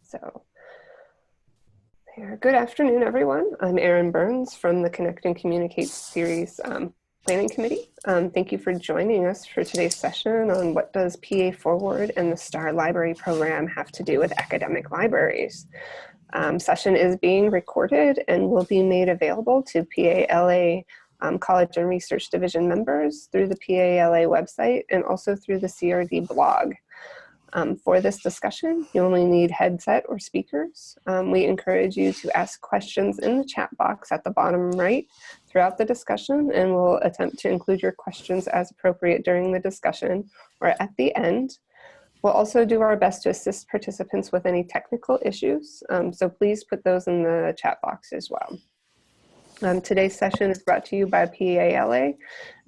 So, good afternoon, everyone. I'm Erin Burns from the Connect and Communicate series Planning Committee. Thank you for joining us for today's session on what does PA Forward and the STAR Library Program have to do with academic libraries. Session is being recorded and will be made available to PALA College and Research Division members through the PALA website and also through the CRD blog. For this discussion, you only need headset or speakers. We encourage you to ask questions in the chat box at the bottom right throughout the discussion, and we'll attempt to include your questions as appropriate during the discussion or at the end. We'll also do our best to assist participants with any technical issues, so please put those in the chat box as well. Today's session is brought to you by PALA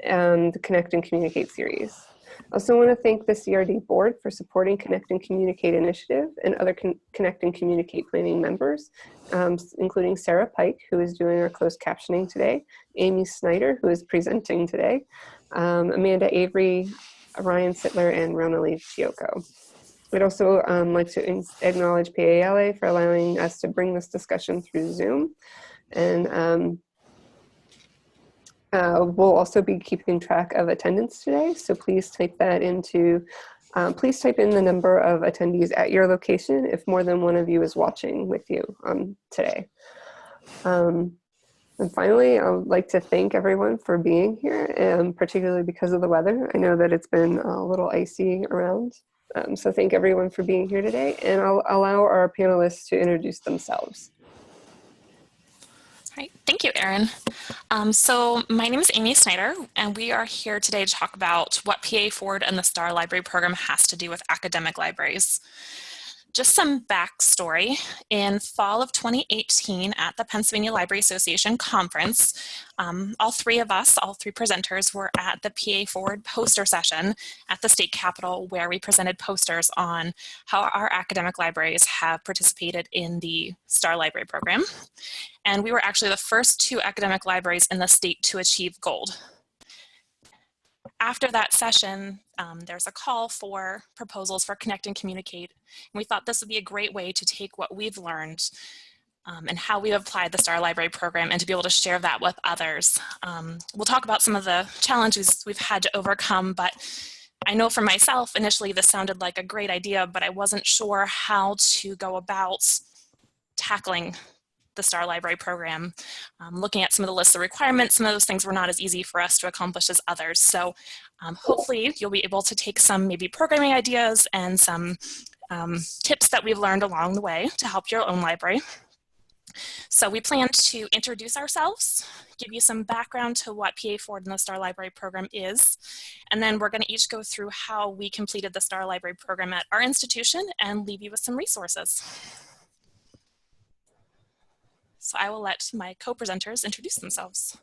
and the Connect and Communicate series. I also want to thank the CRD board for supporting Connect and Communicate initiative and other Connect and Communicate planning members, including Sarah Pike, who is doing our closed captioning today, Amy Snyder, who is presenting today, Amanda Avery, Ryan Sittler, and Ronalie Chioco. We'd also like to acknowledge PALA for allowing us to bring this discussion through Zoom. And we'll also be keeping track of attendance today, so please type that into, please type in the number of attendees at your location if more than one of you is watching with you today. And finally, I would like to thank everyone for being here, particularly because of the weather. I know that it's been a little icy around, so thank everyone for being here today, and I'll allow our panelists to introduce themselves. All right, thank you, Erin. So my name is Amy Snyder, and we are here today to talk about what PA Forward and the STAR Library Program has to do with academic libraries. Just some backstory. In fall of 2018 at the Pennsylvania Library Association conference, all three presenters were at the PA Forward poster session at the state capitol, where we presented posters on how our academic libraries have participated in the STAR Library Program. And we were actually the first two academic libraries in the state to achieve gold. After that session, there's a call for proposals for Connect and Communicate. And we thought this would be a great way to take what we've learned and how we've applied the STAR Library Program and to be able to share that with others. We'll talk about some of the challenges we've had to overcome, but I know for myself, initially this sounded like a great idea, but I wasn't sure how to go about tackling the STAR Library Program. Looking at some of the lists of requirements, some of those things were not as easy for us to accomplish as others. So hopefully you'll be able to take some maybe programming ideas and some tips that we've learned along the way to help your own library. So we plan to introduce ourselves, give you some background to what PA Forward and the STAR Library Program is, and then we're going to each go through how we completed the STAR Library Program at our institution and leave you with some resources. So I will let my co-presenters introduce themselves.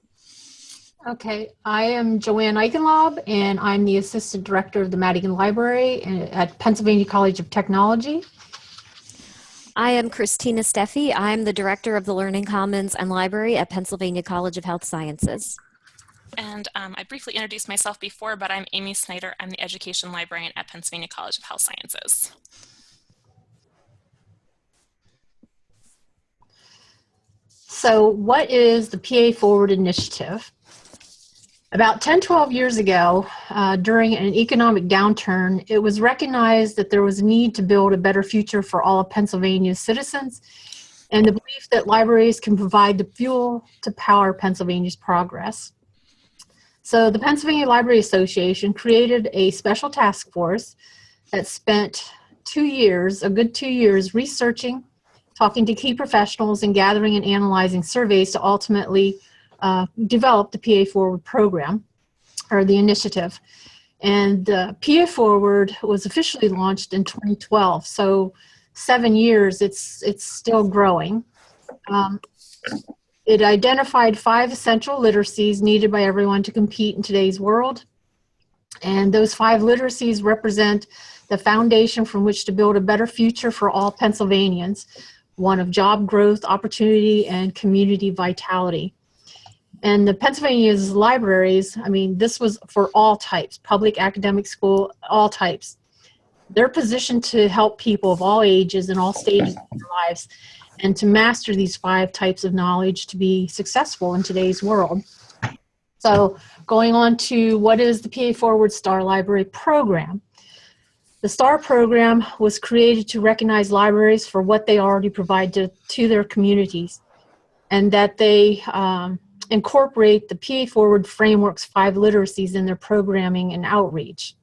Okay, I am Joanne Eichenlaub, and I'm the Assistant Director of the Madigan Library at Pennsylvania College of Technology. I am Christina Steffi. I'm the Director of the Learning Commons and Library at Pennsylvania College of Health Sciences. And I briefly introduced myself before, but I'm Amy Snyder. I'm the Education Librarian at Pennsylvania College of Health Sciences. So what is the PA Forward initiative? About 10-12 years ago, during an economic downturn, it was recognized that there was a need to build a better future for all of Pennsylvania's citizens, and the belief that libraries can provide the fuel to power Pennsylvania's progress. So the Pennsylvania Library Association created a special task force that spent 2 years, a good 2 years, researching, talking to key professionals, and gathering and analyzing surveys to ultimately develop the PA Forward program, or the initiative. And PA Forward was officially launched in 2012, so 7 years, it's still growing. It identified 5 essential literacies needed by everyone to compete in today's world. And those 5 literacies represent the foundation from which to build a better future for all Pennsylvanians, one of job growth, opportunity, and community vitality. And the Pennsylvania's libraries, I mean, this was for all types, public, academic, school, all types. They're positioned to help people of all ages and all stages of their lives and to master these 5 types of knowledge to be successful in today's world. So going on to what is the PA Forward Star Library Program. The STAR program was created to recognize libraries for what they already provide to their communities, and that they incorporate the PA Forward Framework's 5 literacies in their programming and outreach.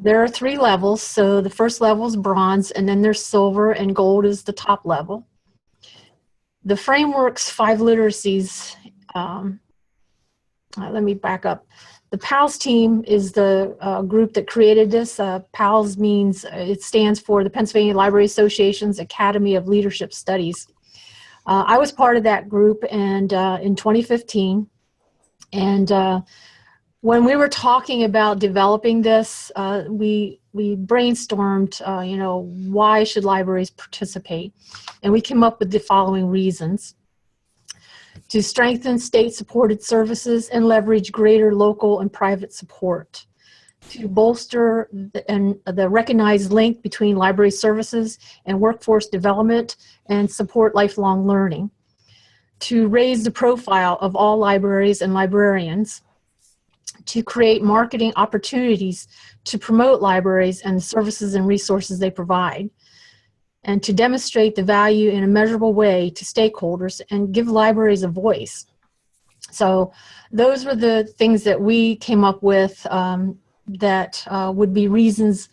There are 3 levels, so the first level is bronze, and then there's silver, and gold is the top level. The framework's 5 literacies, let me back up. The PALS team is the group that created this. PALS means, it stands for the Pennsylvania Library Association's Academy of Leadership Studies. I was part of that group and in 2015, and when we were talking about developing this, we brainstormed, why should libraries participate? And we came up with the following reasons: to strengthen state-supported services and leverage greater local and private support, to bolster the recognized link between library services and workforce development and support lifelong learning, to raise the profile of all libraries and librarians, to create marketing opportunities to promote libraries and the services and resources they provide, and to demonstrate the value in a measurable way to stakeholders and give libraries a voice. So those were the things that we came up with that would be reasons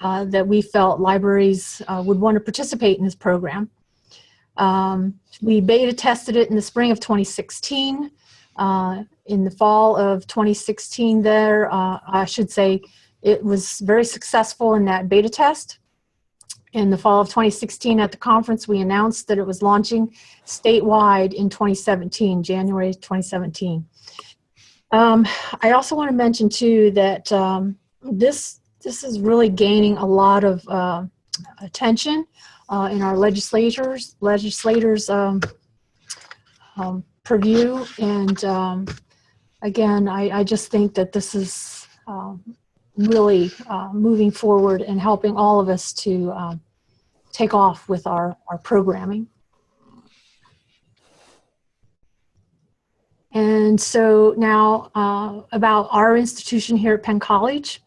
that we felt libraries would want to participate in this program. We beta tested it in the spring of 2016. In the fall of 2016 there, I should say it was very successful in that beta test. In the fall of 2016 at the conference, we announced that it was launching statewide in 2017, January 2017. I also want to mention too that this is really gaining a lot of attention in our legislators' purview, and again, I just think that this is really moving forward and helping all of us to take off with our programming. And so now about our institution here at Penn College.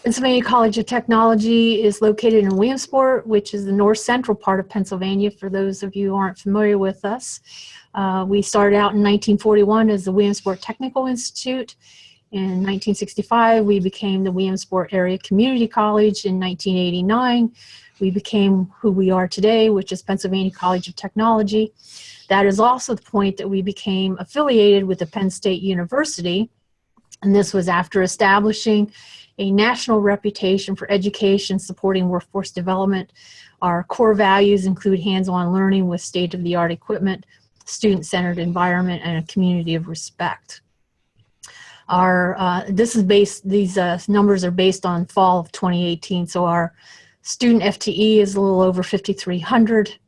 Pennsylvania College of Technology is located in Williamsport, which is the north central part of Pennsylvania, for those of you who aren't familiar with us. We started out in 1941 as the Williamsport Technical Institute. In 1965, we became the Williamsport Area Community College. In 1989, we became who we are today, which is Pennsylvania College of Technology. That is also the point that we became affiliated with the Penn State University, and this was after establishing a national reputation for education supporting workforce development. Our core values include hands-on learning with state-of-the-art equipment, student-centered environment, and a community of respect. These numbers are based on fall of 2018, so our student FTE is a little over 5,300,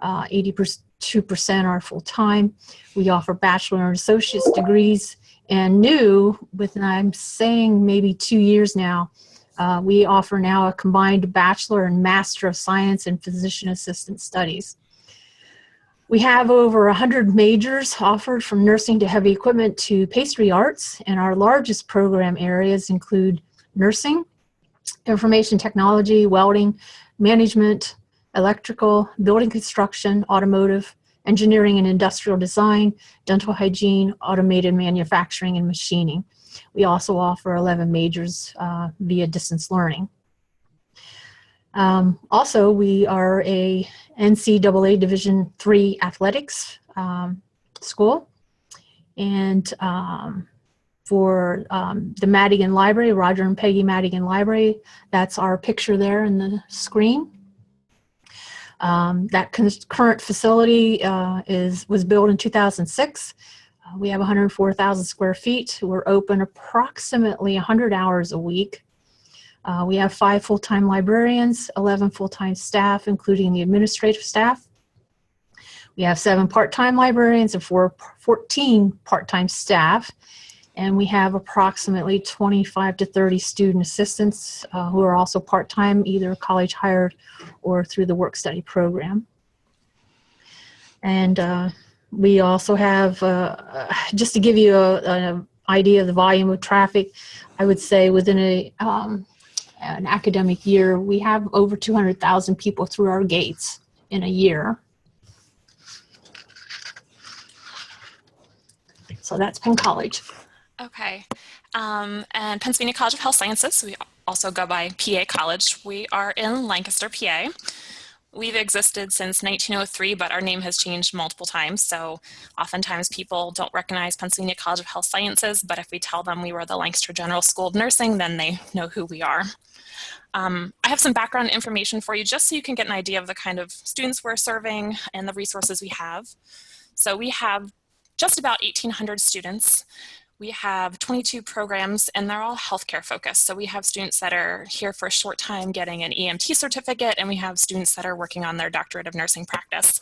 82% are full-time. We offer bachelor and associate's degrees, and I'm saying maybe 2 years now, we offer now a combined Bachelor and Master of Science in Physician Assistant Studies. We have over 100 majors offered, from nursing to heavy equipment to pastry arts, and our largest program areas include nursing, information technology, welding, management, electrical, building construction, automotive, engineering and industrial design, dental hygiene, automated manufacturing, and machining. We also offer 11 majors via distance learning. Also, we are a NCAA Division III athletics school, and for the Madigan Library, Roger and Peggy Madigan Library, that's our picture there in the screen. That current facility was built in 2006. We have 104,000 square feet. We're open approximately 100 hours a week. We have 5 full-time librarians, 11 full-time staff, including the administrative staff. We have 7 part-time librarians and 14 part-time staff. and we have approximately 25 to 30 student assistants who are also part-time, either college hired or through the work-study program. And we also have, just to give you an idea of the volume of traffic, I would say within an academic year, we have over 200,000 people through our gates in a year. So that's Penn College. Okay. And Pennsylvania College of Health Sciences, we also go by PA College. We are in Lancaster, PA. We've existed since 1903, but our name has changed multiple times. So oftentimes people don't recognize Pennsylvania College of Health Sciences, but if we tell them we were the Lancaster General School of Nursing, then they know who we are. I have some background information for you just so you can get an idea of the kind of students we're serving and the resources we have. So we have just about 1,800 students. We have 22 programs, and they're all healthcare focused. So we have students that are here for a short time getting an EMT certificate, and we have students that are working on their doctorate of nursing practice.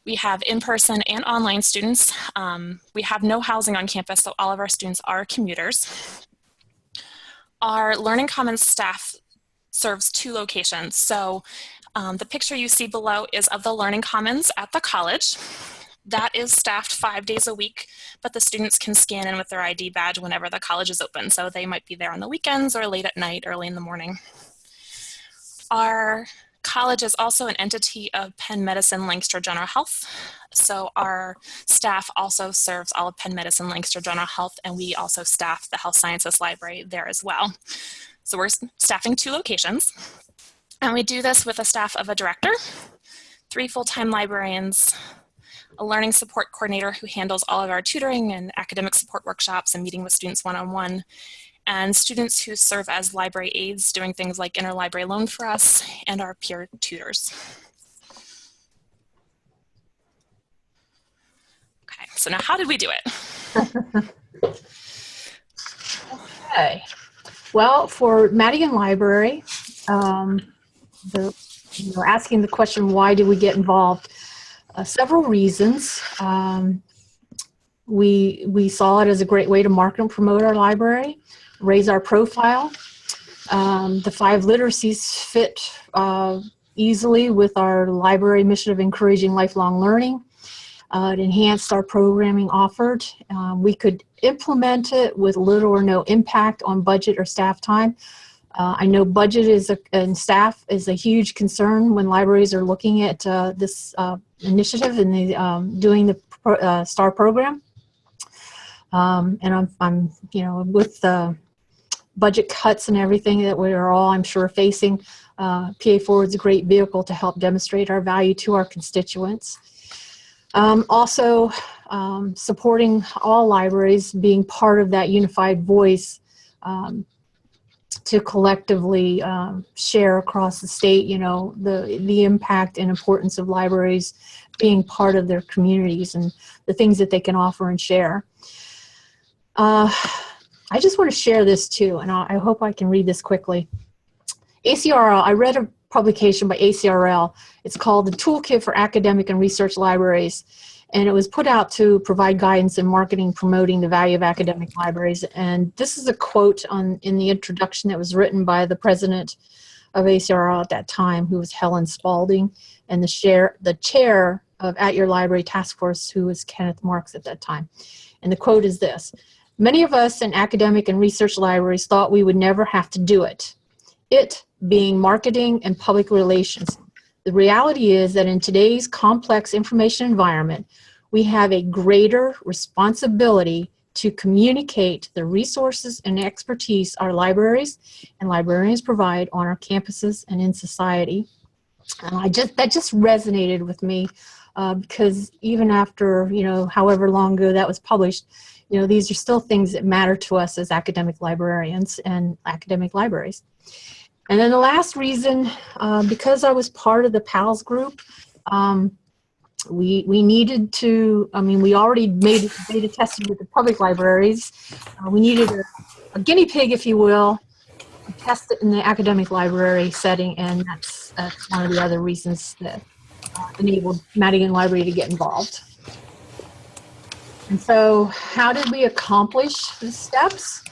We have in-person and online students. We have no housing on campus, so all of our students are commuters. Our Learning Commons staff serves 2 locations. So the picture you see below is of the Learning Commons at the college. That is staffed 5 days a week, but the students can scan in with their ID badge whenever the college is open. So they might be there on the weekends or late at night, early in the morning. Our college is also an entity of Penn Medicine Lancaster General Health. So our staff also serves all of Penn Medicine Lancaster General Health, and we also staff the Health Sciences Library there as well. So we're staffing 2 locations, and we do this with a staff of a director, 3 full-time librarians, a learning support coordinator who handles all of our tutoring and academic support workshops and meeting with students one-on-one, and students who serve as library aides doing things like interlibrary loan for us, and our peer tutors. Okay, so now how did we do it? Okay. Well, for Madigan Library, asking the question, why did we get involved? Several reasons. We saw it as a great way to market and promote our library, raise our profile. The 5 literacies fit easily with our library mission of encouraging lifelong learning. It enhanced our programming offered. We could implement it with little or no impact on budget or staff time. I know budget and staff is a huge concern when libraries are looking at this initiative and doing the STAR program. And I'm with the budget cuts and everything that we are all, I'm sure, facing, PA Forward is a great vehicle to help demonstrate our value to our constituents. Also, supporting all libraries, being part of that unified voice to collectively share across the state, the impact and importance of libraries being part of their communities and the things that they can offer and share. I just want to share this too, and I hope I can read this quickly. ACRL, I read a publication by ACRL. It's called The Toolkit for Academic and Research Libraries, and it was put out to provide guidance in marketing, promoting the value of academic libraries. And this is a quote in the introduction that was written by the president of ACRL at that time, who was Helen Spalding, and the chair of At Your Library Task Force, who was Kenneth Marks at that time. And the quote is this: "Many of us in academic and research libraries thought we would never have to do it. It being marketing and public relations. The reality is that in today's complex information environment, we have a greater responsibility to communicate the resources and expertise our libraries and librarians provide on our campuses and in society." And that just resonated with me because even after, however long ago that was published, these are still things that matter to us as academic librarians and academic libraries. And then the last reason, because I was part of the PALS group, we needed to, we already made beta testing with the public libraries. We needed a guinea pig, if you will, to test it in the academic library setting, and that's one of the other reasons that enabled Madigan Library to get involved. And so how did we accomplish the steps?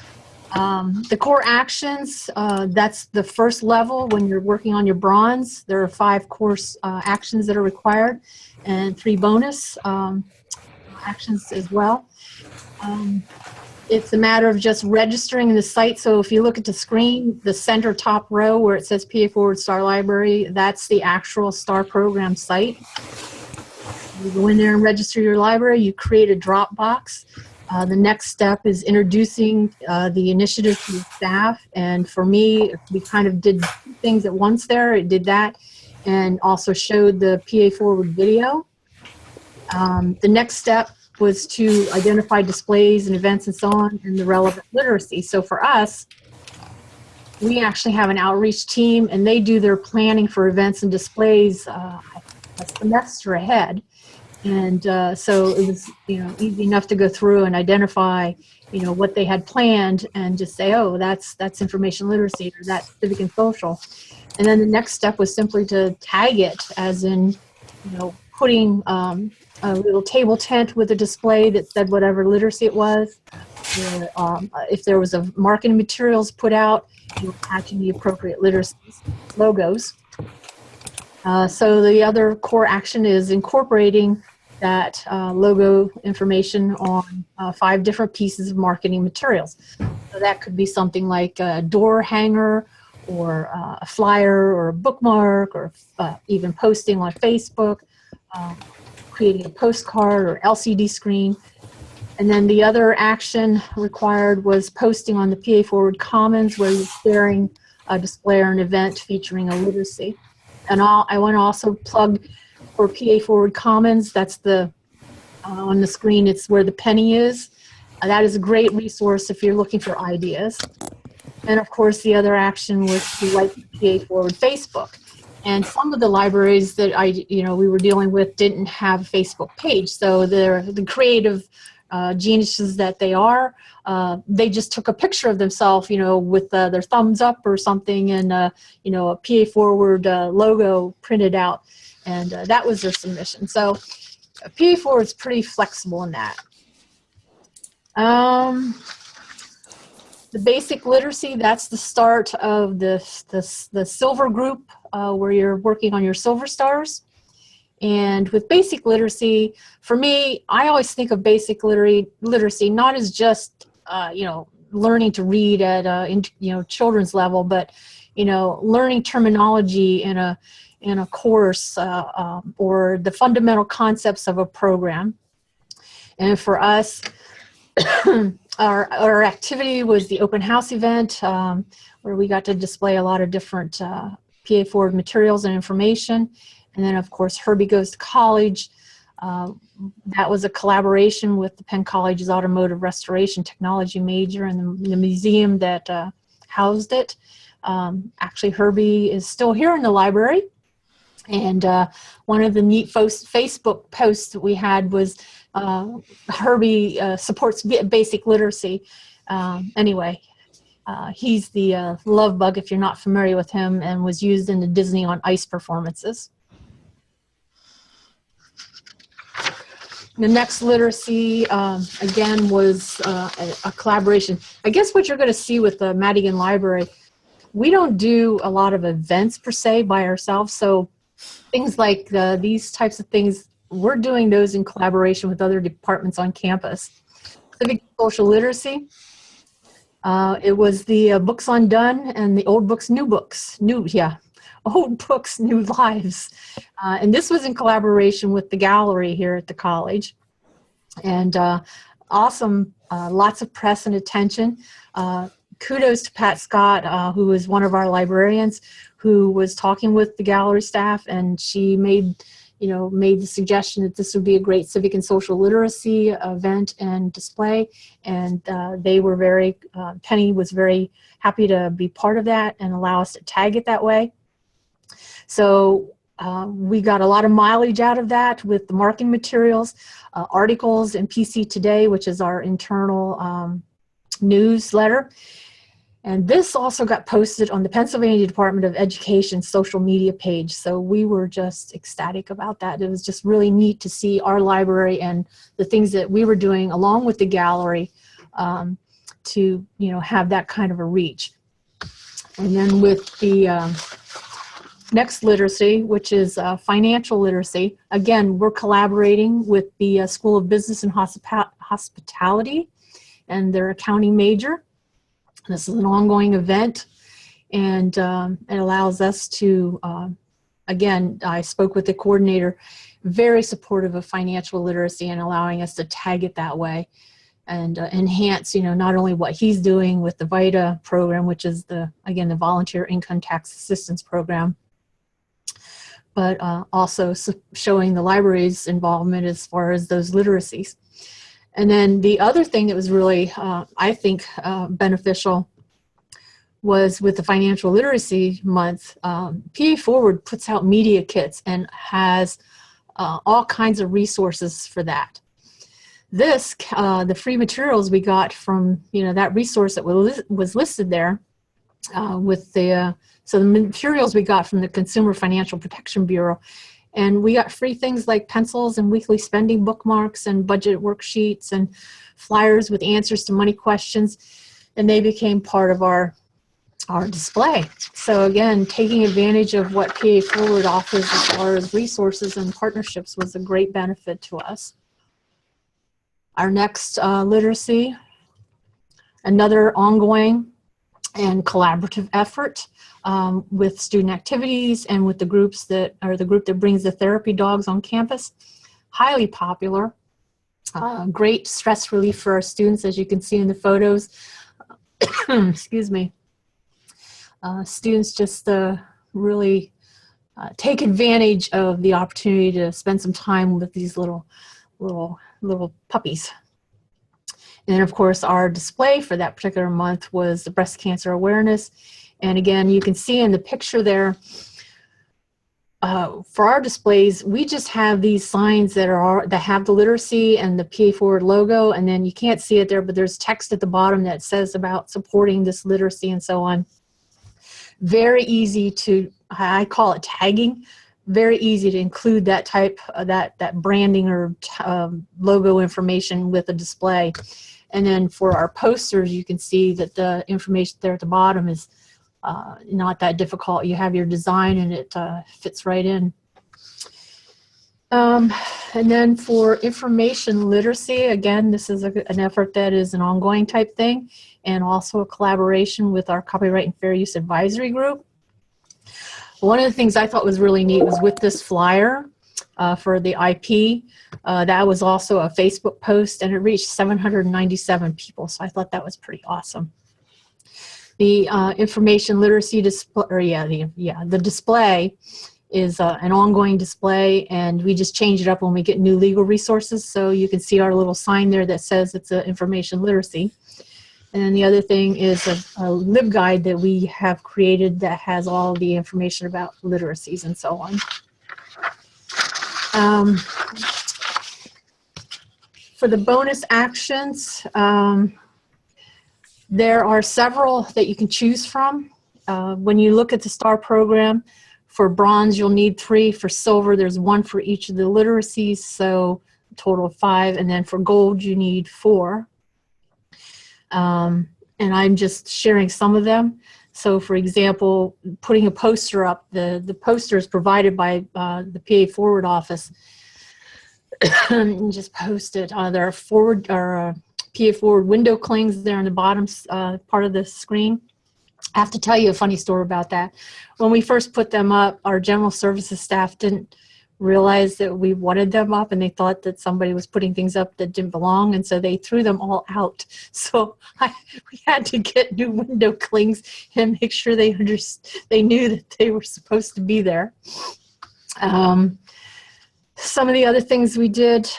The core actions, that's the first level when you're working on your bronze. There are 5 course actions that are required and 3 bonus actions as well. It's a matter of just registering the site. So if you look at the screen, the center top row where it says PA Forward Star Library, that's the actual STAR program site. You go in there and register your library, you create a Dropbox. The next step is introducing the initiative to the staff. And for me, we kind of did things at once there. It did that and also showed the PA Forward video. The next step was to identify displays and events and so on and the relevant literacy. So for us, we actually have an outreach team and they do their planning for events and displays a semester ahead. And so it was, easy enough to go through and identify, what they had planned and just say, oh, that's information literacy or that's civic and social. And then the next step was simply to tag it, as in, putting a little table tent with a display that said whatever literacy it was. Or, if there was a marketing materials put out, attaching the appropriate literacy logos. So the other core action is incorporating that logo information on 5 different pieces of marketing materials. So that could be something like a door hanger or a flyer or a bookmark or even posting on Facebook, creating a postcard or LCD screen. And then the other action required was posting on the PA Forward Commons where you're sharing a display or an event featuring a literacy. And I want to also plug for PA Forward Commons. That's the on the screen, it's where the penny is. That is a great resource if you're looking for ideas. And of course, the other action was to like PA Forward Facebook. And some of the libraries that we were dealing with didn't have a Facebook page. So they're the creative geniuses that they are. They just took a picture of themselves, with their thumbs up or something, and a PA Forward logo printed out, and that was their submission. So PA Forward's pretty flexible in that. The basic literacy, that's the start of the silver group where you're working on your silver stars. And with basic literacy, for me, I always think of basic literacy not as just, learning to read at, children's level, but, learning terminology in a course or the fundamental concepts of a program. And for us, our activity was the open house event where we got to display a lot of different PA Forward materials and information. And then, of course, Herbie Goes to College. That was a collaboration with the Penn College's Automotive Restoration Technology major and the museum that housed it. Actually, Herbie is still here in the library. And one of the neat Facebook posts that we had was Herbie supports basic literacy. Anyway, he's the love bug, if you're not familiar with him, and was used in the Disney on Ice performances. The next literacy, again, was a collaboration. I guess what you're going to see with the Madigan Library, we don't do a lot of events per se by ourselves. So things like these types of things, we're doing those in collaboration with other departments on campus. Civic social literacy, it was the Books Undone and the Old Books, New Books, Old Books, New Lives. And this was in collaboration with the gallery here at the college. And awesome, lots of press and attention. Kudos to Pat Scott, who was one of our librarians, who was talking with the gallery staff, and she made the suggestion that this would be a great civic and social literacy event and display. And they were Penny was very happy to be part of that and allow us to tag it that way. So we got a lot of mileage out of that with the marketing materials, articles in PC Today, which is our internal newsletter. And this also got posted on the Pennsylvania Department of Education social media page. So we were just ecstatic about that. It was just really neat to see our library and the things that we were doing along with the gallery to, you know, have that kind of a reach. And then with the next literacy, which is financial literacy, again, we're collaborating with the School of Business and Hospitality and their accounting major. This is an ongoing event, and it allows us to, again, I spoke with the coordinator, very supportive of financial literacy and allowing us to tag it that way and enhance, you know, not only what he's doing with the VITA program, which is the Volunteer Income Tax Assistance Program, but also showing the library's involvement as far as those literacies. And then the other thing that was really, I think, beneficial was with the Financial Literacy Month. PA Forward puts out media kits and has all kinds of resources for that. This, the free materials we got from, you know, that resource that was listed there with the, so the materials we got from the Consumer Financial Protection Bureau. And we got free things like pencils and weekly spending bookmarks and budget worksheets and flyers with answers to money questions. And they became part of our display. So again, taking advantage of what PA Forward offers as far as resources and partnerships was a great benefit to us. Our next literacy, another ongoing and collaborative effort with student activities and with the groups that are the group that brings the therapy dogs on campus. Highly popular, great stress relief for our students, as you can see in the photos. Excuse me. Students just really take advantage of the opportunity to spend some time with these little puppies. And then, of course, our display for that particular month was the breast cancer awareness. And again, you can see in the picture there, for our displays, we just have these signs that have the literacy and the PA Forward logo, and then you can't see it there, but there's text at the bottom that says about supporting this literacy and so on. Very easy to, I call it tagging, very easy to include that type of that branding or logo information with a display. And then for our posters, you can see that the information there at the bottom is not that difficult. You have your design and it fits right in. And then for information literacy, again, this is an effort that is an ongoing type thing, and also a collaboration with our Copyright and Fair Use Advisory Group. One of the things I thought was really neat was with this flyer for the IP, that was also a Facebook post, and it reached 797 people, so I thought that was pretty awesome. The information literacy display, or the display is an ongoing display, and we just change it up when we get new legal resources. So you can see our little sign there that says it's an information literacy. And then the other thing is a LibGuide that we have created that has all the information about literacies and so on. For the bonus actions, there are several that you can choose from. When you look at the STAR program, for bronze, you'll need 3. For silver, there's 1 for each of the literacies, so a total of 5. And then for gold, you need 4. And I'm just sharing some of them. So, for example, putting a poster up, the poster is provided by the PA Forward office. And just post it. There are PA Forward window clings there on the bottom part of the screen. I have to tell you a funny story about that. When we first put them up, our general services staff didn't realize that we wanted them up, and they thought that somebody was putting things up that didn't belong, and so they threw them all out. So we had to get new window clings and make sure they knew that they were supposed to be there. Some of the other things we did,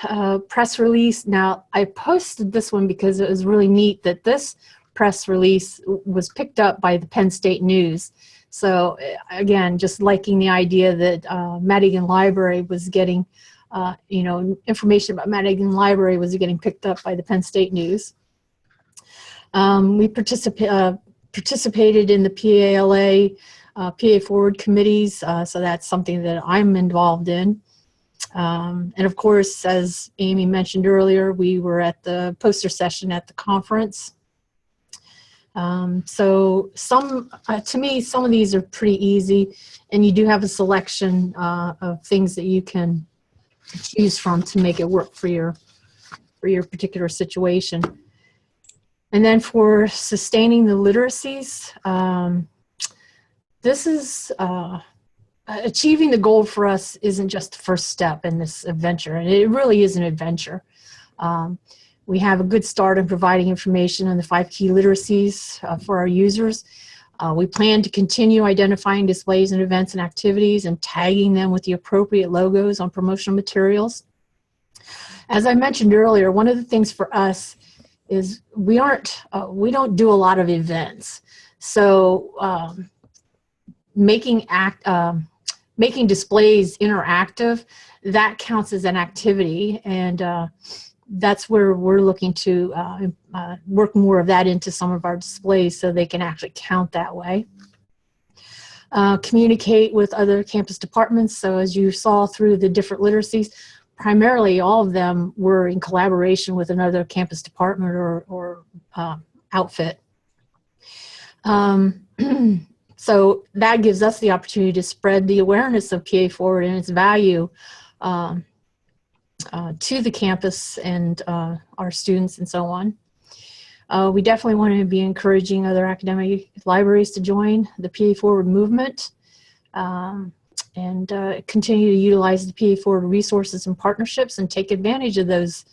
press release. Now, I posted this one because it was really neat that this press release was picked up by the Penn State News. So again, just liking the idea that Madigan Library was getting, information about Madigan Library was getting picked up by the Penn State News. We participated in the PALA, PA Forward committees, so that's something that I'm involved in. And of course, as Amy mentioned earlier, we were at the poster session at the conference. So to me, some of these are pretty easy, and you do have a selection of things that you can choose from to make it work for your particular situation. And then for sustaining the literacies, this is achieving the goal for us isn't just the first step in this adventure, and it really is an adventure. We have a good start in providing information on the 5 key literacies for our users. We plan to continue identifying displays and events and activities and tagging them with the appropriate logos on promotional materials. As I mentioned earlier, one of the things for us is we don't do a lot of events. So making displays interactive, that counts as an activity, and that's where we're looking to work more of that into some of our displays so they can actually count that way. Communicate with other campus departments. So as you saw through the different literacies, primarily all of them were in collaboration with another campus department or outfit. So that gives us the opportunity to spread the awareness of PA Forward and its value to the campus and our students and so on. We definitely want to be encouraging other academic libraries to join the PA Forward movement and continue to utilize the PA Forward resources and partnerships and take advantage of those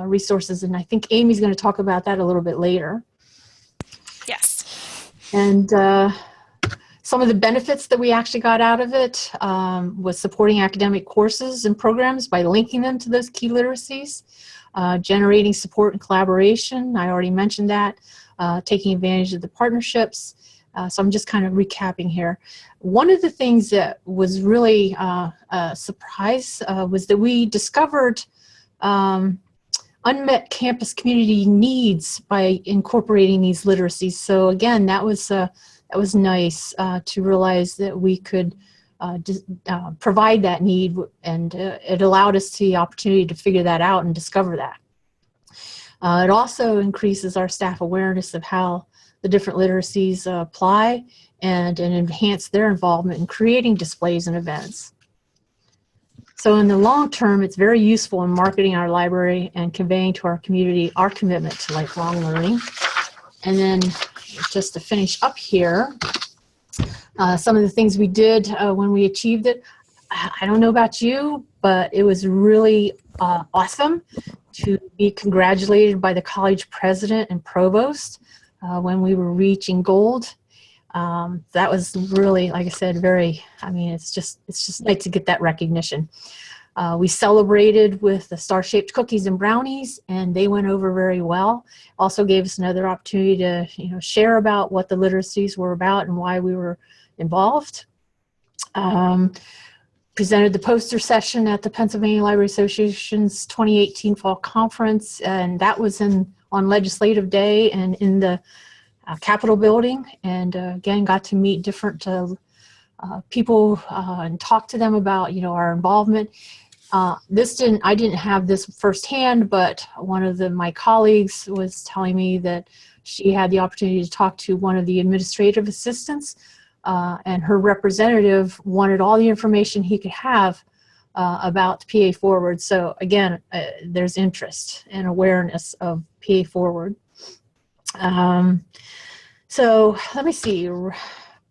resources. And I think Amy's going to talk about that a little bit later. Yes. And some of the benefits that we actually got out of it was supporting academic courses and programs by linking them to those key literacies, generating support and collaboration. I already mentioned that, taking advantage of the partnerships. So I'm just kind of recapping here. One of the things that was really a surprise was that we discovered unmet campus community needs by incorporating these literacies. So again, that was nice to realize that we could provide that need, and it allowed us the opportunity to figure that out and discover that. It also increases our staff awareness of how the different literacies apply and enhance their involvement in creating displays and events. So in the long term, it's very useful in marketing our library and conveying to our community our commitment to lifelong learning. And then just to finish up here, some of the things we did when we achieved it, I don't know about you, but it was really awesome to be congratulated by the college president and provost when we were reaching gold. That was really, like I said, it's just nice to get that recognition. We celebrated with the star-shaped cookies and brownies, and they went over very well. Also gave us another opportunity to, share about what the literacies were about and why we were involved. Presented the poster session at the Pennsylvania Library Association's 2018 Fall Conference, and that was on Legislative Day and in the Capitol building, and again got to meet different people and talk to them about our involvement. I didn't have this firsthand, but one of my colleagues was telling me that she had the opportunity to talk to one of the administrative assistants, and her representative wanted all the information he could have about PA Forward. So again, there's interest and awareness of PA Forward. So let me see,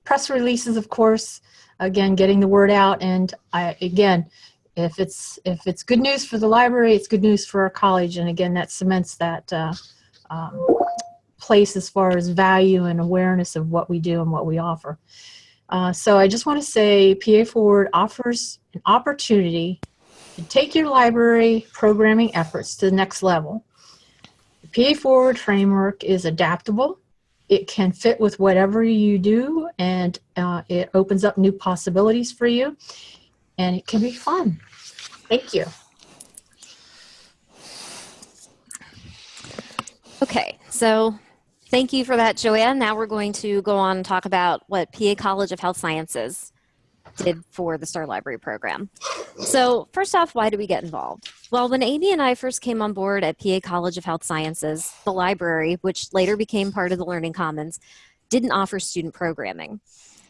press releases, of course, again, getting the word out. And if it's good news for the library, it's good news for our college. And again, that cements that place as far as value and awareness of what we do and what we offer. So I just want to say PA Forward offers an opportunity to take your library programming efforts to the next level. The PA Forward framework is adaptable. It can fit with whatever you do, and it opens up new possibilities for you, and it can be fun. Thank you. Okay, so Thank you for that, Joanne. Now we're going to go on and talk about what PA College of Health Sciences did for the Star Library program. So first off, why do we get involved? Well, when Amy and I first came on board at PA College of Health Sciences, the library, which later became part of the Learning Commons, didn't offer student programming.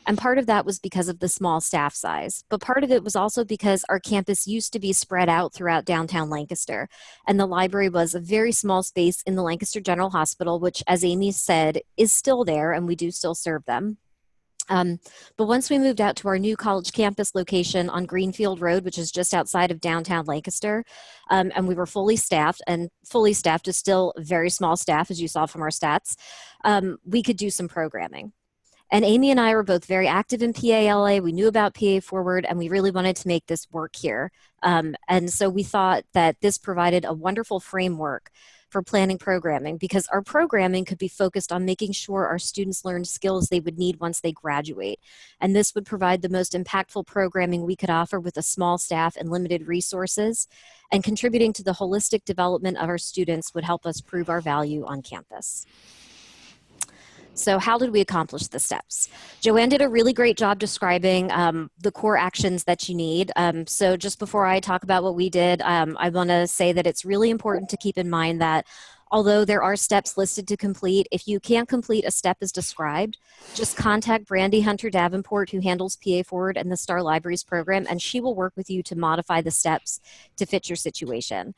And part of that was because of the small staff size, but part of it was also because our campus used to be spread out throughout downtown Lancaster. And the library was a very small space in the Lancaster General Hospital, which, as Amy said, is still there, and we do still serve them. But once we moved out to our new college campus location on Greenfield Road, which is just outside of downtown Lancaster, and we were fully staffed, and fully staffed is still very small staff, as you saw from our stats, we could do some programming. And Amy and I were both very active in PALA. We knew about PA Forward, and we really wanted to make this work here. And so we thought that this provided a wonderful framework for planning programming, because our programming could be focused on making sure our students learned skills they would need once they graduate. And this would provide the most impactful programming we could offer with a small staff and limited resources, and contributing to the holistic development of our students would help us prove our value on campus. So how did we accomplish the steps? Joanne did a really great job describing the core actions that you need. So just before I talk about what we did, I want to say that it's really important to keep in mind that although there are steps listed to complete, if you can't complete a step as described, just contact Brandy Hunter Davenport, who handles PA Forward and the Star Libraries program, and she will work with you to modify the steps to fit your situation.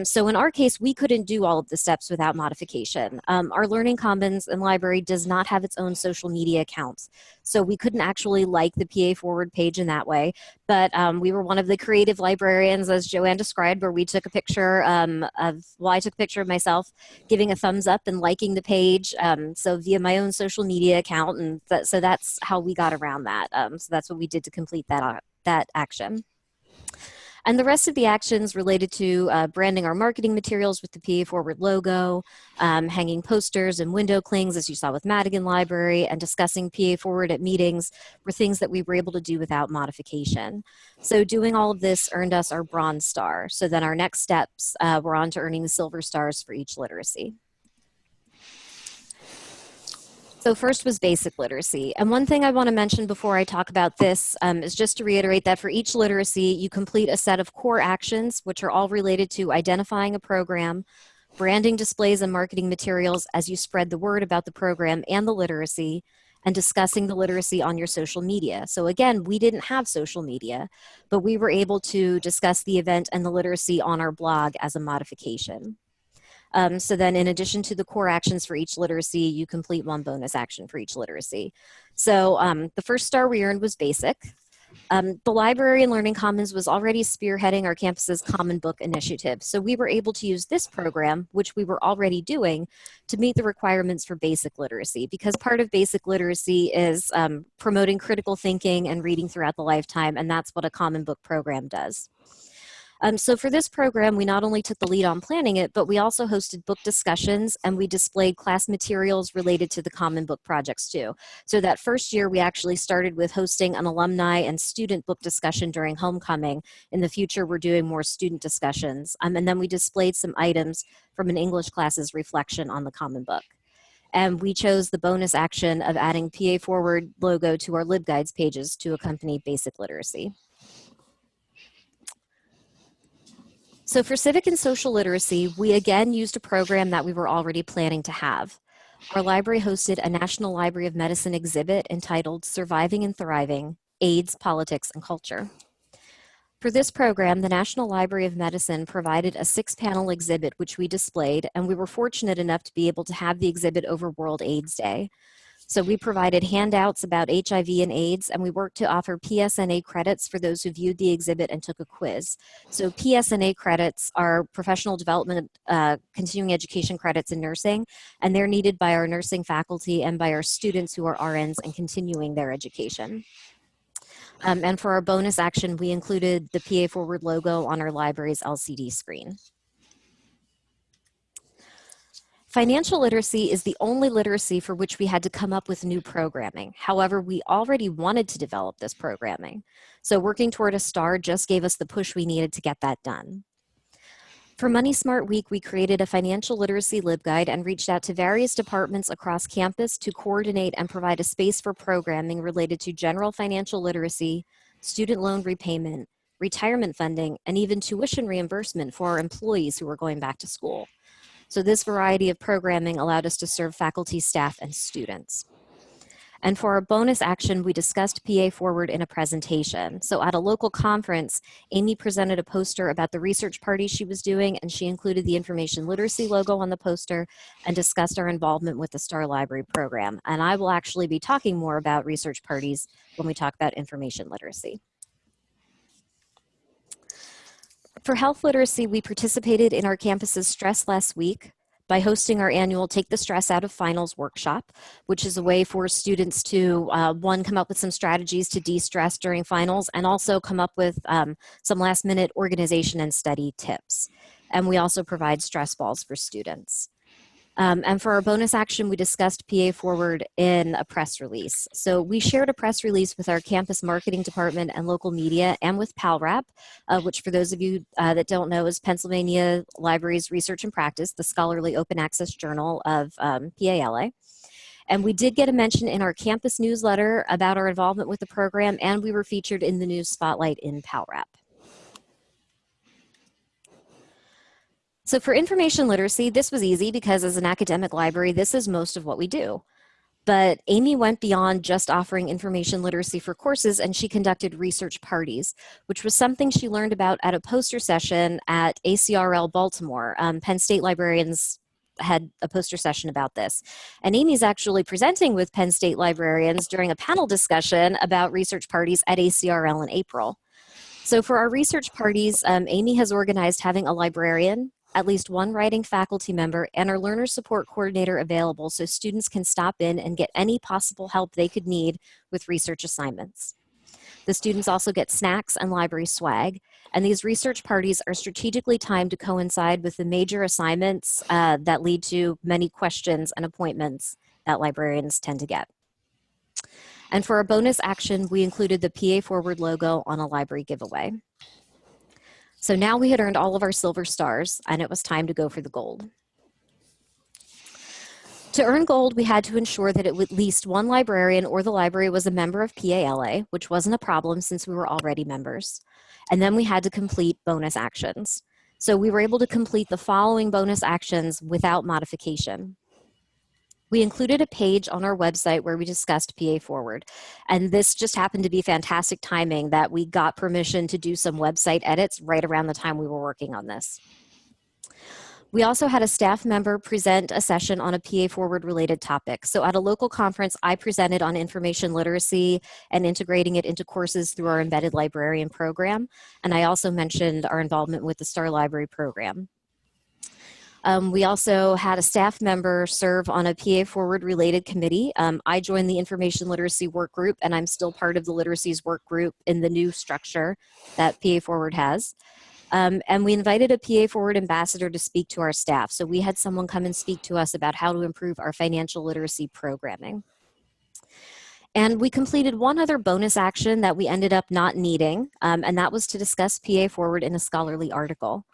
So in our case, we couldn't do all of the steps without modification. Our Learning Commons and library does not have its own social media accounts, so we couldn't actually like the PA Forward page in that way. But we were one of the creative librarians, as Joanne described, where we took a picture I took a picture of myself giving a thumbs up and liking the page, so via my own social media account, and so that's how we got around that. So that's what we did to complete that action. And the rest of the actions related to branding our marketing materials with the PA Forward logo, hanging posters and window clings, as you saw with Madigan Library, and discussing PA Forward at meetings were things that we were able to do without modification. So doing all of this earned us our bronze star. So then our next steps were on to earning the silver stars for each literacy. So first was basic literacy. And one thing I want to mention before I talk about this is just to reiterate that for each literacy, you complete a set of core actions, which are all related to identifying a program, branding displays and marketing materials as you spread the word about the program and the literacy, and discussing the literacy on your social media. So again, we didn't have social media, but we were able to discuss the event and the literacy on our blog as a modification. So then in addition to the core actions for each literacy, you complete one bonus action for each literacy. So the first star we earned was basic. The library and Learning Commons was already spearheading our campus's Common Book initiative. So we were able to use this program, which we were already doing, to meet the requirements for basic literacy, because part of basic literacy is promoting critical thinking and reading throughout the lifetime, and that's what a Common Book program does. So for this program, we not only took the lead on planning it, but we also hosted book discussions, and we displayed class materials related to the Common Book projects too. So that first year, we actually started with hosting an alumni and student book discussion during homecoming. In the future, we're doing more student discussions. And then we displayed some items from an English class's reflection on the Common Book. And we chose the bonus action of adding PA Forward logo to our LibGuides pages to accompany basic literacy. So for civic and social literacy, we again used a program that we were already planning to have. Our library hosted a National Library of Medicine exhibit entitled Surviving and Thriving, AIDS, Politics, and Culture. For this program, the National Library of Medicine provided a 6-panel exhibit which we displayed, and we were fortunate enough to be able to have the exhibit over World AIDS Day. So we provided handouts about HIV and AIDS, and we worked to offer PSNA credits for those who viewed the exhibit and took a quiz. So PSNA credits are professional development, continuing education credits in nursing, and they're needed by our nursing faculty and by our students who are RNs and continuing their education. And for our bonus action, we included the PA Forward logo on our library's LCD screen. Financial literacy is the only literacy for which we had to come up with new programming. However, we already wanted to develop this programming. So working toward a star just gave us the push we needed to get that done. For Money Smart Week, we created a financial literacy LibGuide and reached out to various departments across campus to coordinate and provide a space for programming related to general financial literacy, student loan repayment, retirement funding, and even tuition reimbursement for our employees who are going back to school. So this variety of programming allowed us to serve faculty, staff, and students. And for our bonus action, we discussed PA Forward in a presentation. So at a local conference, Amy presented a poster about the research party she was doing, and she included the information literacy logo on the poster and discussed our involvement with the Star Library program. And I will actually be talking more about research parties when we talk about information literacy. For health literacy, we participated in our campus's Stress Less Week by hosting our annual Take the Stress Out of Finals workshop, which is a way for students to, one, come up with some strategies to de-stress during finals, and also come up with some last-minute organization and study tips. And we also provide stress balls for students. And for our bonus action, we discussed PA Forward in a press release. So we shared a press release with our campus marketing department and local media and with PalRap, which for those of you that don't know is Pennsylvania Libraries Research and Practice, the scholarly open access journal of PALA. And we did get a mention in our campus newsletter about our involvement with the program, and we were featured in the news spotlight in PalRap. So for information literacy, this was easy because as an academic library, this is most of what we do. But Amy went beyond just offering information literacy for courses, and she conducted research parties, which was something she learned about at a poster session at ACRL Baltimore. Penn State librarians had a poster session about this. And Amy's actually presenting with Penn State librarians during a panel discussion about research parties at ACRL in April. So for our research parties, Amy has organized having a librarian, at least one writing faculty member, and our learner support coordinator available so students can stop in and get any possible help they could need with research assignments. The students also get snacks and library swag, and these research parties are strategically timed to coincide with the major assignments that lead to many questions and appointments that librarians tend to get. And for our bonus action, we included the PA Forward logo on a library giveaway. So now we had earned all of our silver stars, and it was time to go for the gold. To earn gold, we had to ensure that at least one librarian or the library was a member of PALA, which wasn't a problem since we were already members. And then we had to complete bonus actions. So we were able to complete the following bonus actions without modification. We included a page on our website where we discussed PA Forward. And this just happened to be fantastic timing that we got permission to do some website edits right around the time we were working on this. We also had a staff member present a session on a PA Forward related topic. So at a local conference, I presented on information literacy and integrating it into courses through our embedded librarian program. And I also mentioned our involvement with the Star Library program. We also had a staff member serve on a PA Forward related committee. I joined the information literacy work group, and I'm still part of the literacies work group in the new structure that PA Forward has. And we invited a PA Forward ambassador to speak to our staff. So we had someone come and speak to us about how to improve our financial literacy programming. And we completed one other bonus action that we ended up not needing, and that was to discuss PA Forward in a scholarly article.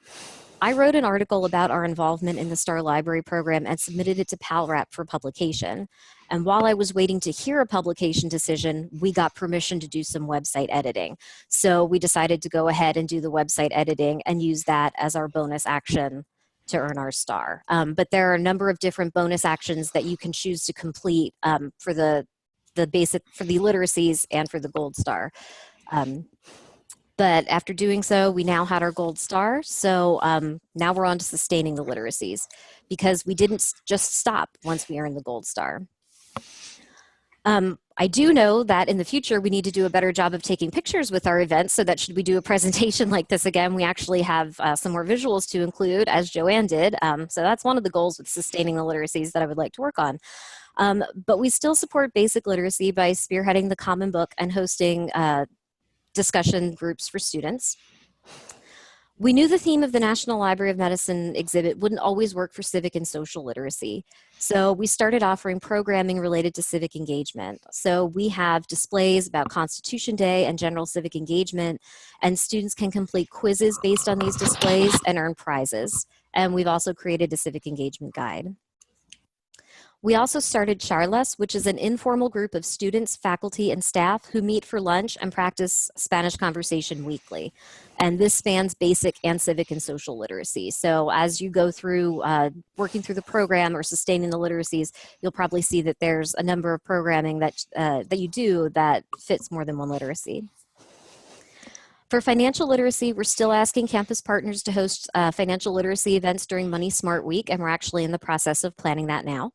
I wrote an article about our involvement in the Star Library program and submitted it to PalRap for publication. And while I was waiting to hear a publication decision, we got permission to do some website editing. So we decided to go ahead and do the website editing and use that as our bonus action to earn our star. But there are a number of different bonus actions that you can choose to complete for the literacies and for the gold star. But after doing so, we now had our gold star. So now we're on to sustaining the literacies because we didn't just stop once we earned the gold star. I do know that in the future, we need to do a better job of taking pictures with our events so that should we do a presentation like this again, we actually have some more visuals to include as Joanne did. So that's one of the goals with sustaining the literacies that I would like to work on. But we still support basic literacy by spearheading the Common Book and hosting discussion groups for students. We knew the theme of the National Library of Medicine exhibit wouldn't always work for civic and social literacy. So we started offering programming related to civic engagement. So we have displays about Constitution Day and general civic engagement, and students can complete quizzes based on these displays and earn prizes. And we've also created a civic engagement guide. We also started Charlas, which is an informal group of students, faculty, and staff who meet for lunch and practice Spanish conversation weekly. And this spans basic and civic and social literacy. So as you go through working through the program or sustaining the literacies, you'll probably see that there's a number of programming that you do that fits more than one literacy. For financial literacy, we're still asking campus partners to host financial literacy events during Money Smart Week, and we're actually in the process of planning that now.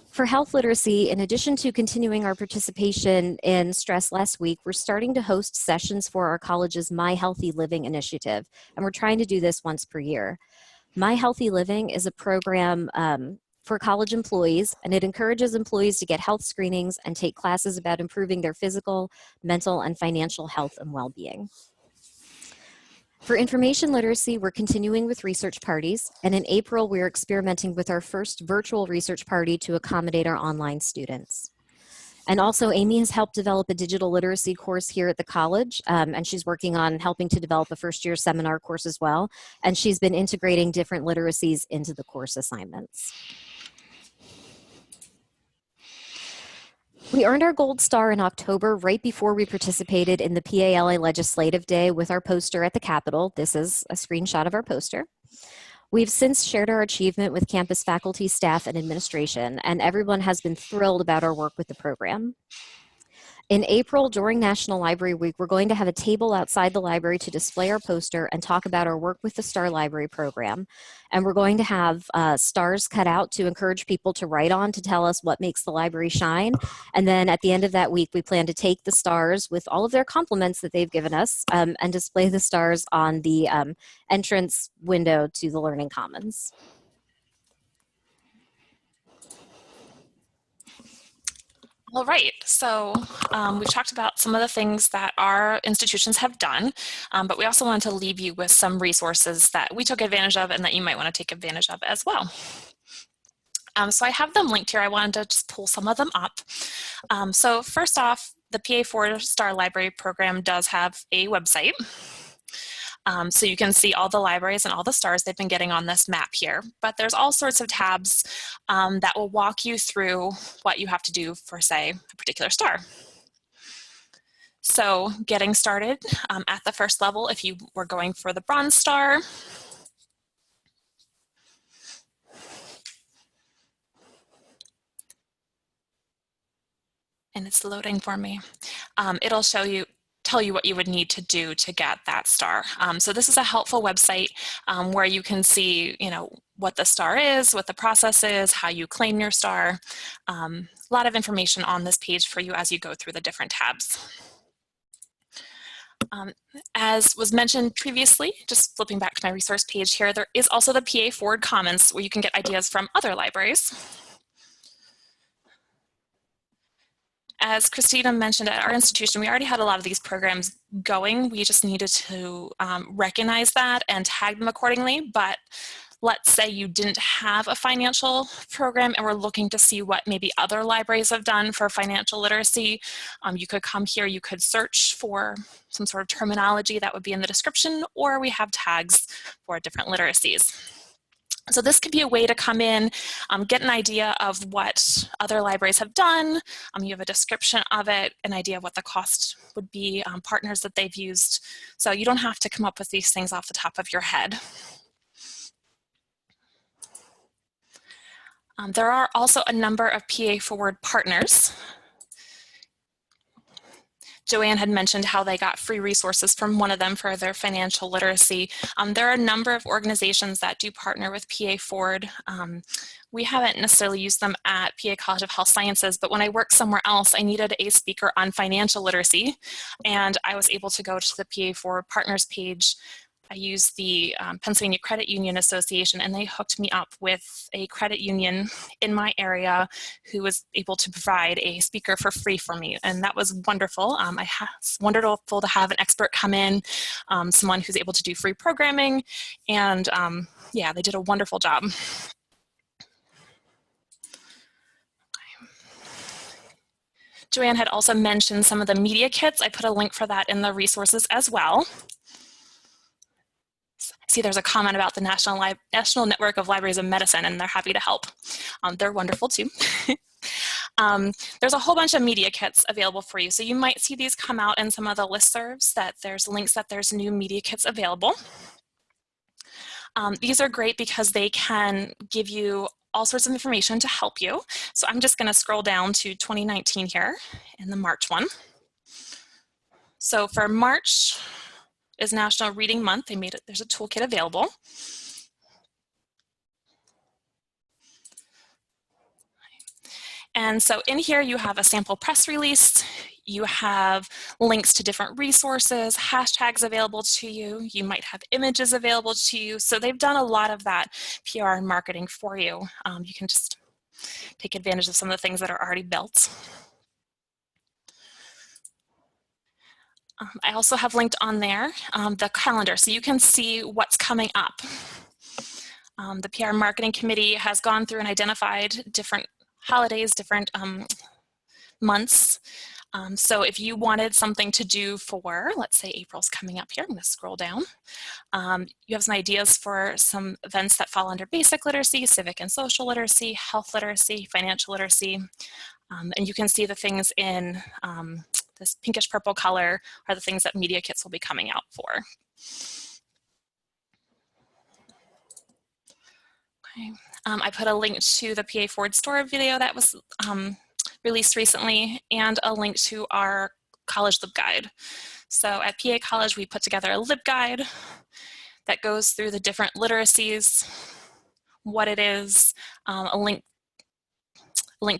For health literacy, in addition to continuing our participation in Stress Last Week, we're starting to host sessions for our college's My Healthy Living initiative, and we're trying to do this once per year. My Healthy Living is a program for college employees, and it encourages employees to get health screenings and take classes about improving their physical, mental, and financial health and well-being. For information literacy, we're continuing with research parties, and in April, we're experimenting with our first virtual research party to accommodate our online students. And also, Amy has helped develop a digital literacy course here at the college, and she's working on helping to develop a first-year seminar course as well, and she's been integrating different literacies into the course assignments. We earned our gold star in October right before we participated in the PALA Legislative Day with our poster at the Capitol. This is a screenshot of our poster. We've since shared our achievement with campus faculty, staff, and administration, and everyone has been thrilled about our work with the program. In April, during National Library Week, we're going to have a table outside the library to display our poster and talk about our work with the Star Library program. And we're going to have stars cut out to encourage people to write on to tell us what makes the library shine. And then at the end of that week, we plan to take the stars with all of their compliments that they've given us and display the stars on the entrance window to the Learning Commons. All right, so we've talked about some of the things that our institutions have done, but we also wanted to leave you with some resources that we took advantage of and that you might want to take advantage of as well. So I have them linked here. I wanted to just pull some of them up. So first off, the PA 4-Star Library Program does have a website. So you can see all the libraries and all the stars they've been getting on this map here. But there's all sorts of tabs that will walk you through what you have to do for, say, a particular star. So getting started at the first level, if you were going for the bronze star, and it's loading for me, it'll tell you what you would need to do to get that star. So this is a helpful website where you can see, what the star is, what the process is, how you claim your star. A lot of information on this page for you as you go through the different tabs. As was mentioned previously, just flipping back to my resource page here, there is also the PA Forward Commons where you can get ideas from other libraries. As Christina mentioned, at our institution, we already had a lot of these programs going. We just needed to recognize that and tag them accordingly. But let's say you didn't have a financial program and we're looking to see what maybe other libraries have done for financial literacy. You could come here, you could search for some sort of terminology that would be in the description, or we have tags for different literacies. So this could be a way to come in, get an idea of what other libraries have done. You have a description of it, an idea of what the cost would be, partners that they've used. So you don't have to come up with these things off the top of your head. There are also a number of PA Forward partners. Joanne had mentioned how they got free resources from one of them for their financial literacy. There are a number of organizations that do partner with PA Forward. We haven't necessarily used them at PA College of Health Sciences, but when I worked somewhere else, I needed a speaker on financial literacy, and I was able to go to the PA Forward Partners page. I used the Pennsylvania Credit Union Association, and they hooked me up with a credit union in my area who was able to provide a speaker for free for me, and that was wonderful. It's wonderful to have an expert come in, someone who's able to do free programming, and yeah, they did a wonderful job. Joanne had also mentioned some of the media kits. I put a link for that in the resources as well. I see there's a comment about the National Network of Libraries of Medicine, and they're happy to help. They're wonderful too. There's a whole bunch of media kits available for you. So you might see these come out in some of the listservs that there's links that there's new media kits available. These are great because they can give you all sorts of information to help you. So I'm just going to scroll down to 2019 here in the March one. So for March is National Reading Month. There's a toolkit available. And so in here you have a sample press release, you have links to different resources, hashtags available to you, you might have images available to you. So they've done a lot of that PR and marketing for you. You can just take advantage of some of the things that are already built. I also have linked on there the calendar so you can see what's coming up. The PR Marketing Committee has gone through and identified different holidays, different months. So if you wanted something to do for, let's say April's coming up here, I'm going to scroll down. You have some ideas for some events that fall under basic literacy, civic and social literacy, health literacy, financial literacy. And you can see the things in this pinkish purple color are the things that media kits will be coming out for. Okay. I put a link to the PA Forward Store video that was released recently and a link to our college LibGuide. So at PA College, we put together a LibGuide that goes through the different literacies, what it is, a link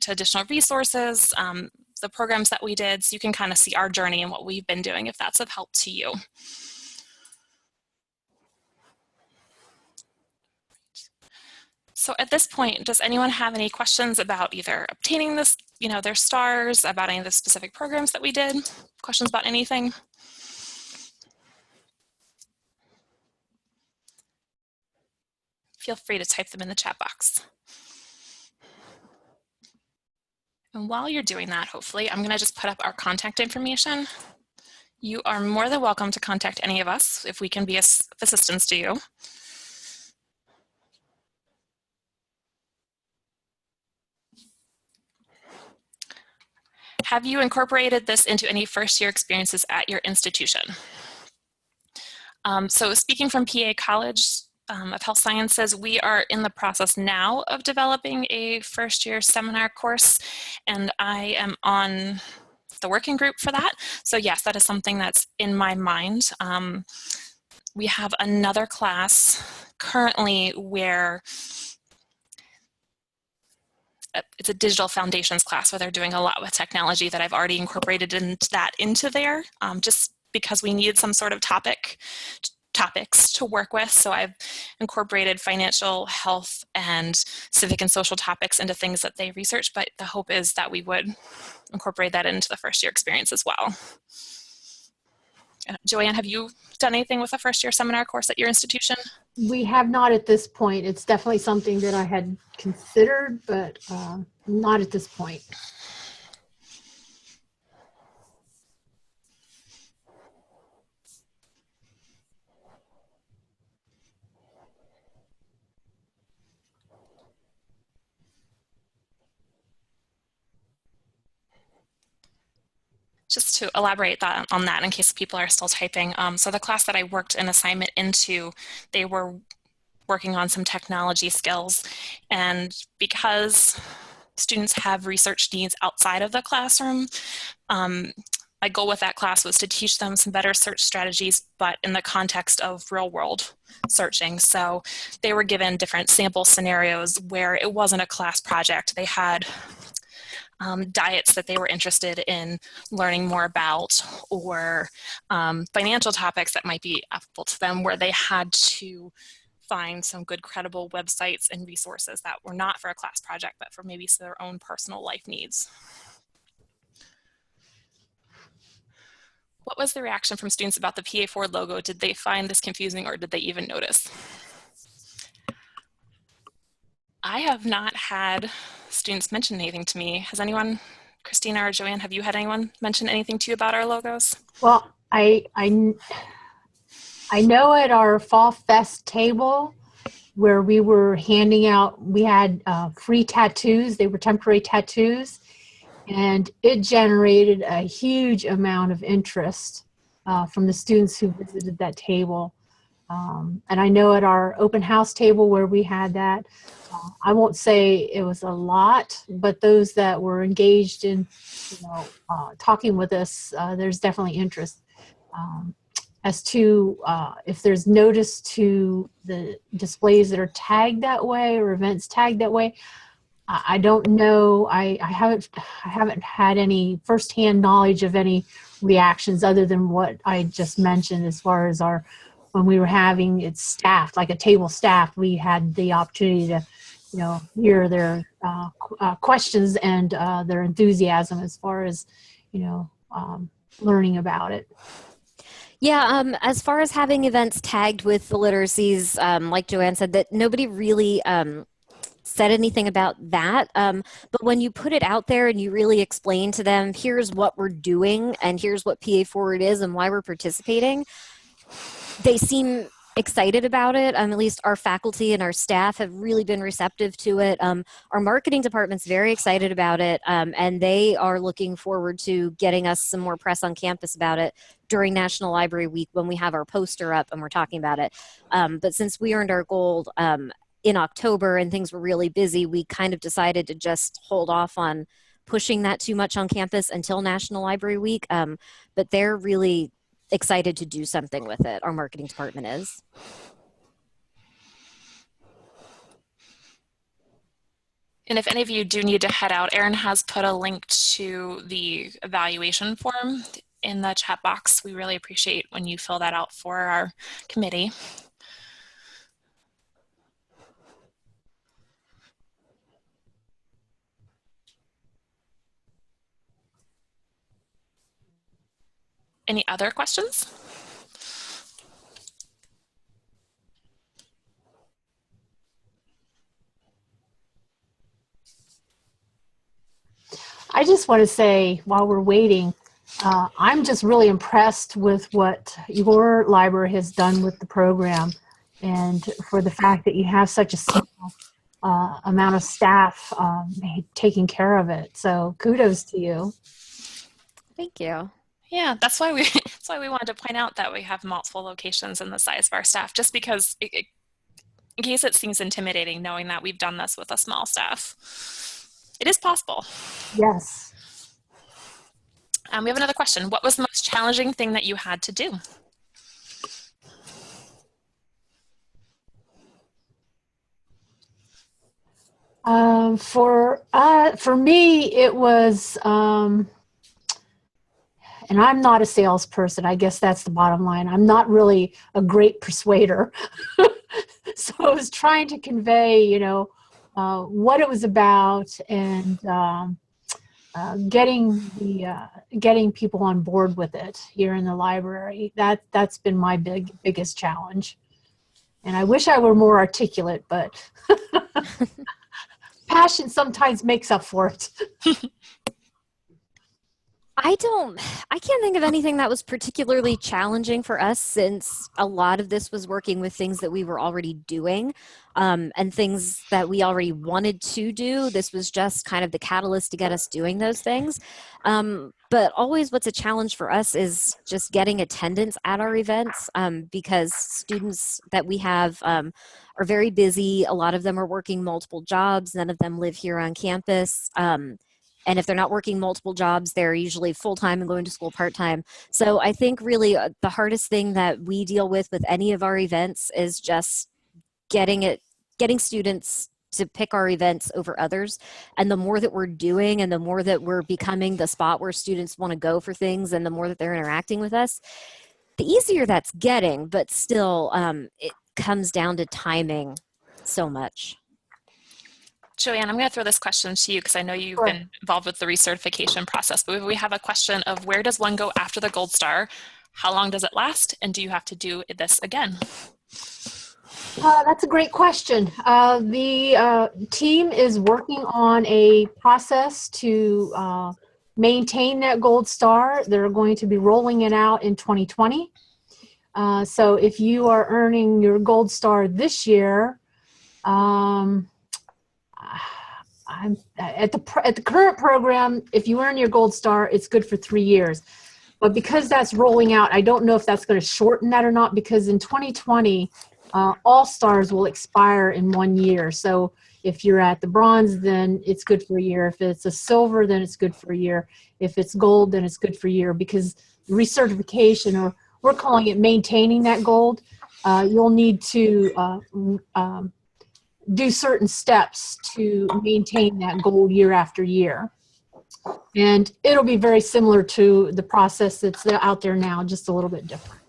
to additional resources, the programs that we did, so you can kind of see our journey and what we've been doing if that's of help to you. So at this point, does anyone have any questions about either obtaining this, their stars, about any of the specific programs that we did? Questions about anything? Feel free to type them in the chat box. And while you're doing that, hopefully, I'm going to just put up our contact information. You are more than welcome to contact any of us if we can be of assistance to you. Have you incorporated this into any first-year experiences at your institution? So speaking from PA College of Health Sciences, we are in the process now of developing a first-year seminar course, and I am on the working group for that. So yes, that is something that's in my mind. We have another class currently where it's a digital foundations class where they're doing a lot with technology that I've already incorporated into there, just because we needed some sort of topics to work with. So I've incorporated financial, health, and civic and social topics into things that they research, but the hope is that we would incorporate that into the first year experience as well. Joanne, have you done anything with a first year seminar course at your institution? We have not at this point. It's definitely something that I had considered, but not at this point. Just to elaborate on that in case people are still typing. So the class that I worked an assignment into, they were working on some technology skills, and because students have research needs outside of the classroom, my goal with that class was to teach them some better search strategies, but in the context of real world searching. So they were given different sample scenarios where it wasn't a class project. They had diets that they were interested in learning more about, or financial topics that might be applicable to them, where they had to find some good credible websites and resources that were not for a class project, but for maybe their own personal life needs. What was the reaction from students about the PA Forward logo? Did they find this confusing, or did they even notice? I have not had students mention anything to me. Has anyone Christina or Joanne, have you had anyone mention anything to you about our logos? Well, I know at our Fall Fest table where we were handing out, we had free tattoos. They were temporary tattoos, and it generated a huge amount of interest from the students who visited that table. And I know at our open house table where we had that, I won't say it was a lot, but those that were engaged in, talking with us, there's definitely interest. As to if there's notice to the displays that are tagged that way or events tagged that way, I don't know. I haven't had any firsthand knowledge of any reactions other than what I just mentioned as far as when we were having it staffed, like a table staffed, we had the opportunity to, hear their questions and their enthusiasm as far as, learning about it. Yeah, as far as having events tagged with the literacies, like Joanne said, that nobody really said anything about that. But when you put it out there and you really explain to them, here's what we're doing and here's what PA Forward is and why we're participating, they seem excited about it. At least our faculty and our staff have really been receptive to it. Our marketing department's very excited about it, and they are looking forward to getting us some more press on campus about it during National Library Week when we have our poster up and we're talking about it. But since we earned our gold in October and things were really busy, we kind of decided to just hold off on pushing that too much on campus until National Library Week. But they're really excited to do something with it. Our marketing department is. And if any of you do need to head out, Erin has put a link to the evaluation form in the chat box. We really appreciate when you fill that out for our committee. Any other questions? I just want to say, while we're waiting, I'm just really impressed with what your library has done with the program, and for the fact that you have such a small amount of staff taking care of it. So kudos to you. Thank you. Yeah, that's why we wanted to point out that we have multiple locations and the size of our staff, just because in case it seems intimidating knowing that we've done this with a small staff. It is possible. Yes. We have another question. What was the most challenging thing that you had to do? For me, it was, and I'm not a salesperson. I guess that's the bottom line. I'm not really a great persuader. So I was trying to convey, what it was about, and getting people on board with it here in the library. That's been my biggest challenge. And I wish I were more articulate, but passion sometimes makes up for it. I can't think of anything that was particularly challenging for us, since a lot of this was working with things that we were already doing, and things that we already wanted to do. This was just kind of the catalyst to get us doing those things. But always what's a challenge for us is just getting attendance at our events, because students that we have are very busy. A lot of them are working multiple jobs. None of them live here on campus. And if they're not working multiple jobs, they're usually full-time and going to school part-time. So I think really the hardest thing that we deal with any of our events is just getting students to pick our events over others. And the more that we're doing and the more that we're becoming the spot where students want to go for things and the more that they're interacting with us, the easier that's getting. But still, it comes down to timing so much. Joanne, I'm going to throw this question to you because I know you've been involved with the recertification process, but we have a question of where does one go after the gold star? How long does it last? And do you have to do this again? That's a great question. The team is working on a process to maintain that gold star. They're going to be rolling it out in 2020. So if you are earning your gold star this year, I'm at the current program, if you earn your gold star, it's good for 3 years. But because that's rolling out, I don't know if that's going to shorten that or not, because in 2020, all stars will expire in 1 year. So if you're at the bronze, then it's good for a year. If it's a silver, then it's good for a year. If it's gold, then it's good for a year, because recertification, or we're calling it maintaining that gold, you'll need to do certain steps to maintain that gold year after year. And it'll be very similar to the process that's out there now, just a little bit different.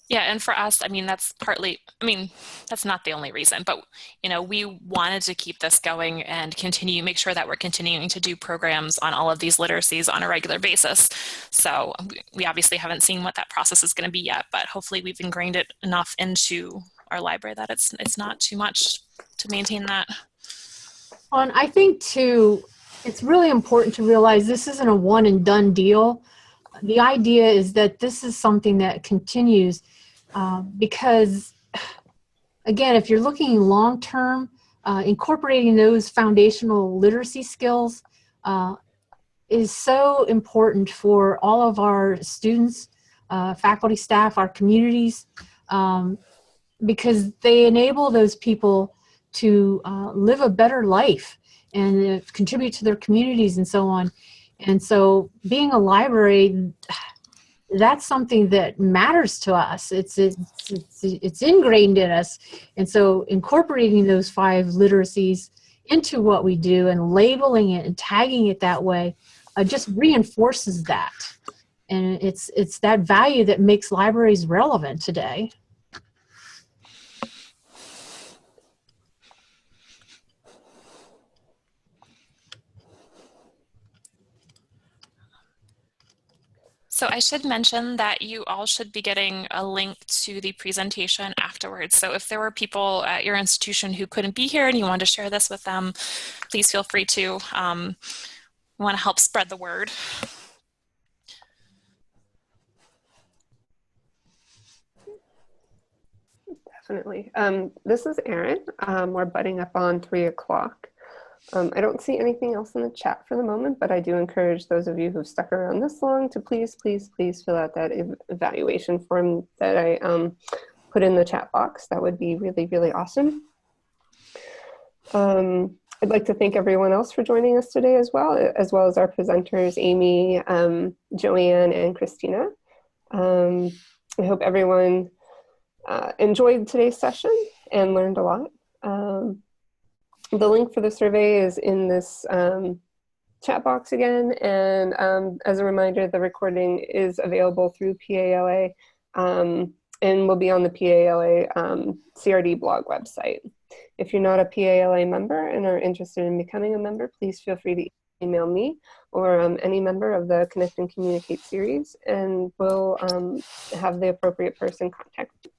Yeah, and for us, I mean, that's partly, I mean, that's not the only reason, but, you know, we wanted to keep this going and make sure that we're continuing to do programs on all of these literacies on a regular basis. So we obviously haven't seen what that process is going to be yet, but hopefully we've ingrained it enough into our library that it's not too much to maintain that. Well, and I think too, it's really important to realize this isn't a one and done deal. The idea is that this is something that continues, because, again, if you're looking long term, incorporating those foundational literacy skills is so important for all of our students, faculty, staff, our communities, because they enable those people to live a better life and contribute to their communities and so on. And so being a library, that's something that matters to us. It's ingrained in us. And so incorporating those 5 literacies into what we do and labeling it and tagging it that way just reinforces that. And it's that value that makes libraries relevant today. So I should mention that you all should be getting a link to the presentation afterwards. So if there were people at your institution who couldn't be here and you want to share this with them, please feel free to. We want to help spread the word. Definitely. This is Erin. We're butting up on 3 o'clock. I don't see anything else in the chat for the moment, but I do encourage those of you who've stuck around this long to please fill out that evaluation form that I put in the chat box. That would be really, really awesome. I'd like to thank everyone else for joining us today as well as our presenters, Amy, Joanne, and Christina. I hope everyone enjoyed today's session and learned a lot. The link for the survey is in this chat box again, and as a reminder, the recording is available through PALA and will be on the PALA CRD blog website. If you're not a PALA member and are interested in becoming a member, please feel free to email me or any member of the Connect and Communicate series, and we'll have the appropriate person contact you.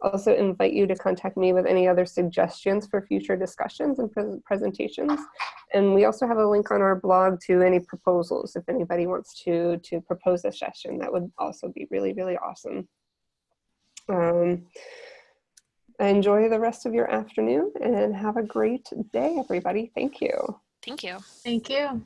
Also invite you to contact me with any other suggestions for future discussions and presentations. And we also have a link on our blog to any proposals. If anybody wants to propose a session, that would also be really, really awesome. Enjoy the rest of your afternoon and have a great day, everybody. Thank you. Thank you. Thank you.